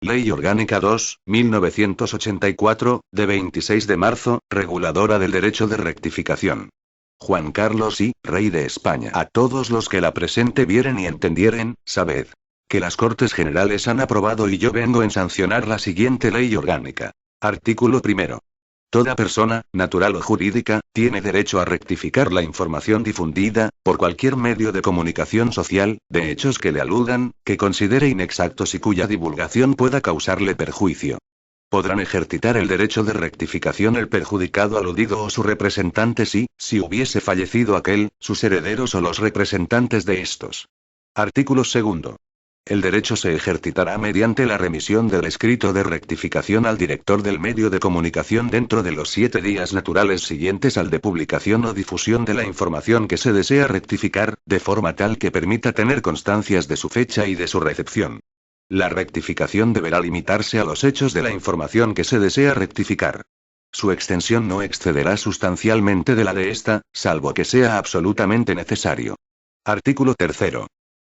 Ley Orgánica 2, 1984, de 26 de marzo, reguladora del derecho de rectificación. Juan Carlos I, Rey de España. A todos los que la presente vieren y entendieren, sabed que las Cortes Generales han aprobado y yo vengo en sancionar la siguiente ley orgánica. Artículo primero. Toda persona, natural o jurídica, tiene derecho a rectificar la información difundida, por cualquier medio de comunicación social, de hechos que le aludan, que considere inexactos y cuya divulgación pueda causarle perjuicio. Podrán ejercitar el derecho de rectificación el perjudicado aludido o su representante si hubiese fallecido aquel, sus herederos o los representantes de estos. Artículo segundo. El derecho se ejercitará mediante la remisión del escrito de rectificación al director del medio de comunicación dentro de los 7 días naturales siguientes al de publicación o difusión de la información que se desea rectificar, de forma tal que permita tener constancias de su fecha y de su recepción. La rectificación deberá limitarse a los hechos de la información que se desea rectificar. Su extensión no excederá sustancialmente de la de esta, salvo que sea absolutamente necesario. Artículo tercero.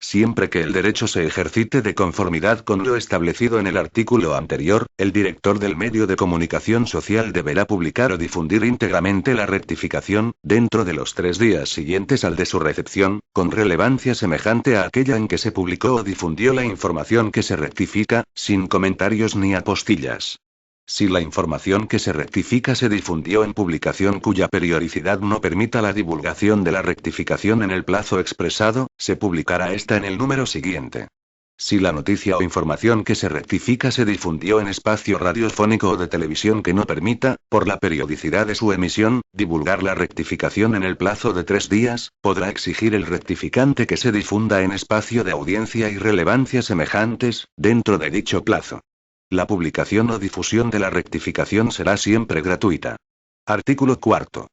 Siempre que el derecho se ejercite de conformidad con lo establecido en el artículo anterior, el director del medio de comunicación social deberá publicar o difundir íntegramente la rectificación, dentro de los 3 días siguientes al de su recepción, con relevancia semejante a aquella en que se publicó o difundió la información que se rectifica, sin comentarios ni apostillas. Si la información que se rectifica se difundió en publicación cuya periodicidad no permita la divulgación de la rectificación en el plazo expresado, se publicará esta en el número siguiente. Si la noticia o información que se rectifica se difundió en espacio radiofónico o de televisión que no permita, por la periodicidad de su emisión, divulgar la rectificación en el plazo de 3 días, podrá exigir el rectificante que se difunda en espacio de audiencia y relevancia semejantes, dentro de dicho plazo. La publicación o difusión de la rectificación será siempre gratuita. Artículo cuarto.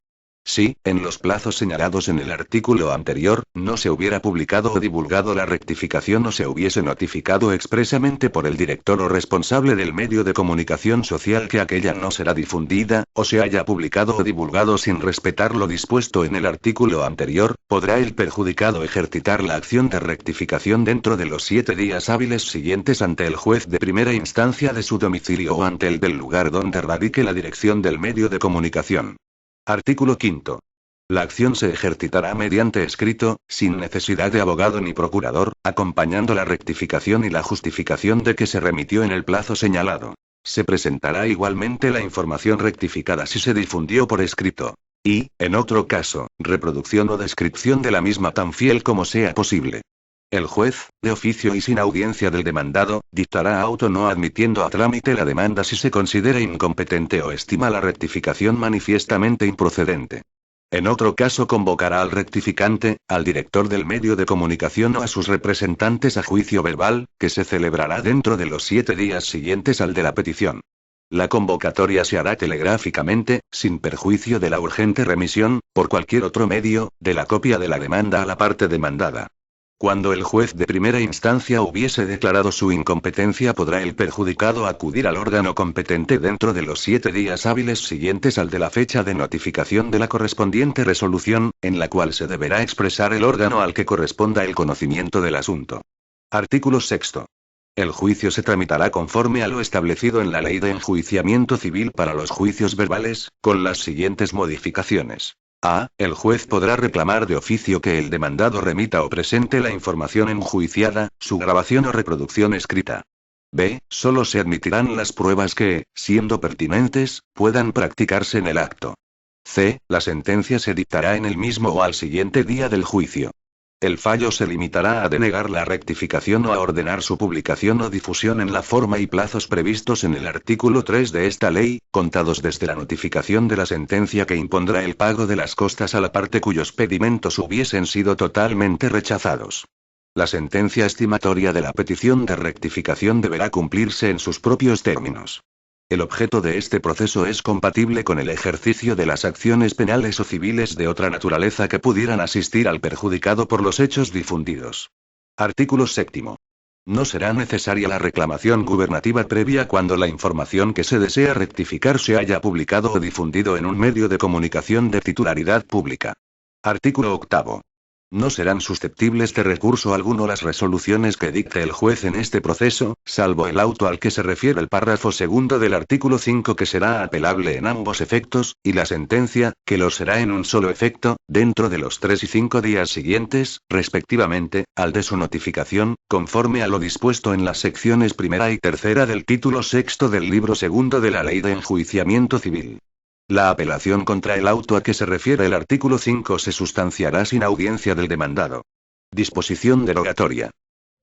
Si, en los plazos señalados en el artículo anterior, no se hubiera publicado o divulgado la rectificación o se hubiese notificado expresamente por el director o responsable del medio de comunicación social que aquella no será difundida, o se haya publicado o divulgado sin respetar lo dispuesto en el artículo anterior, podrá el perjudicado ejercitar la acción de rectificación dentro de los 7 días hábiles siguientes ante el juez de primera instancia de su domicilio o ante el del lugar donde radique la dirección del medio de comunicación. Artículo quinto. La acción se ejercitará mediante escrito, sin necesidad de abogado ni procurador, acompañando la rectificación y la justificación de que se remitió en el plazo señalado. Se presentará igualmente la información rectificada si se difundió por escrito. Y, en otro caso, reproducción o descripción de la misma tan fiel como sea posible. El juez, de oficio y sin audiencia del demandado, dictará auto no admitiendo a trámite la demanda si se considera incompetente o estima la rectificación manifiestamente improcedente. En otro caso convocará al rectificante, al director del medio de comunicación o a sus representantes a juicio verbal, que se celebrará dentro de los 7 días siguientes al de la petición. La convocatoria se hará telegráficamente, sin perjuicio de la urgente remisión, por cualquier otro medio, de la copia de la demanda a la parte demandada. Cuando el juez de primera instancia hubiese declarado su incompetencia, podrá el perjudicado acudir al órgano competente dentro de los 7 días hábiles siguientes al de la fecha de notificación de la correspondiente resolución, en la cual se deberá expresar el órgano al que corresponda el conocimiento del asunto. Artículo sexto. El juicio se tramitará conforme a lo establecido en la Ley de Enjuiciamiento Civil para los juicios verbales, con las siguientes modificaciones. A. El juez podrá reclamar de oficio que el demandado remita o presente la información enjuiciada, su grabación o reproducción escrita. B. Solo se admitirán las pruebas que, siendo pertinentes, puedan practicarse en el acto. C. La sentencia se dictará en el mismo o al siguiente día del juicio. El fallo se limitará a denegar la rectificación o a ordenar su publicación o difusión en la forma y plazos previstos en el artículo 3 de esta ley, contados desde la notificación de la sentencia que impondrá el pago de las costas a la parte cuyos pedimentos hubiesen sido totalmente rechazados. La sentencia estimatoria de la petición de rectificación deberá cumplirse en sus propios términos. El objeto de este proceso es compatible con el ejercicio de las acciones penales o civiles de otra naturaleza que pudieran asistir al perjudicado por los hechos difundidos. Artículo séptimo. No será necesaria la reclamación gubernativa previa cuando la información que se desea rectificar se haya publicado o difundido en un medio de comunicación de titularidad pública. Artículo octavo. No serán susceptibles de recurso alguno las resoluciones que dicte el juez en este proceso, salvo el auto al que se refiere el párrafo segundo del artículo 5 que será apelable en ambos efectos, y la sentencia, que lo será en un solo efecto, dentro de los 3 y 5 días siguientes, respectivamente, al de su notificación, conforme a lo dispuesto en las secciones primera y tercera del título sexto del libro segundo de la Ley de Enjuiciamiento Civil. La apelación contra el auto a que se refiere el artículo 5 se sustanciará sin audiencia del demandado. Disposición derogatoria.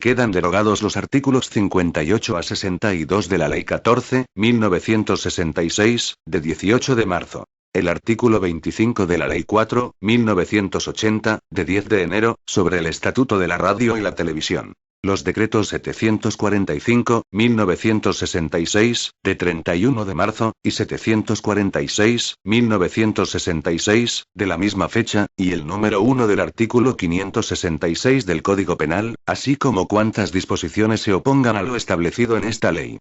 Quedan derogados los artículos 58 a 62 de la Ley 14.1966, de 18 de marzo. El artículo 25 de la Ley 4.1980, de 10 de enero, sobre el Estatuto de la Radio y la Televisión. Los decretos 745.1966, de 31 de marzo, y 746.1966, de la misma fecha, y el número 1 del artículo 566 del Código Penal, así como cuantas disposiciones se opongan a lo establecido en esta ley.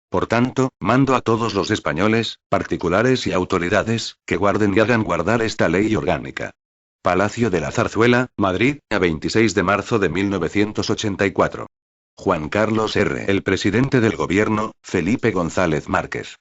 Por tanto, mando a todos los españoles, particulares y autoridades, que guarden y hagan guardar esta ley orgánica. Palacio de la Zarzuela, Madrid, a 26 de marzo de 1984. Juan Carlos R. El presidente del gobierno, Felipe González Márquez.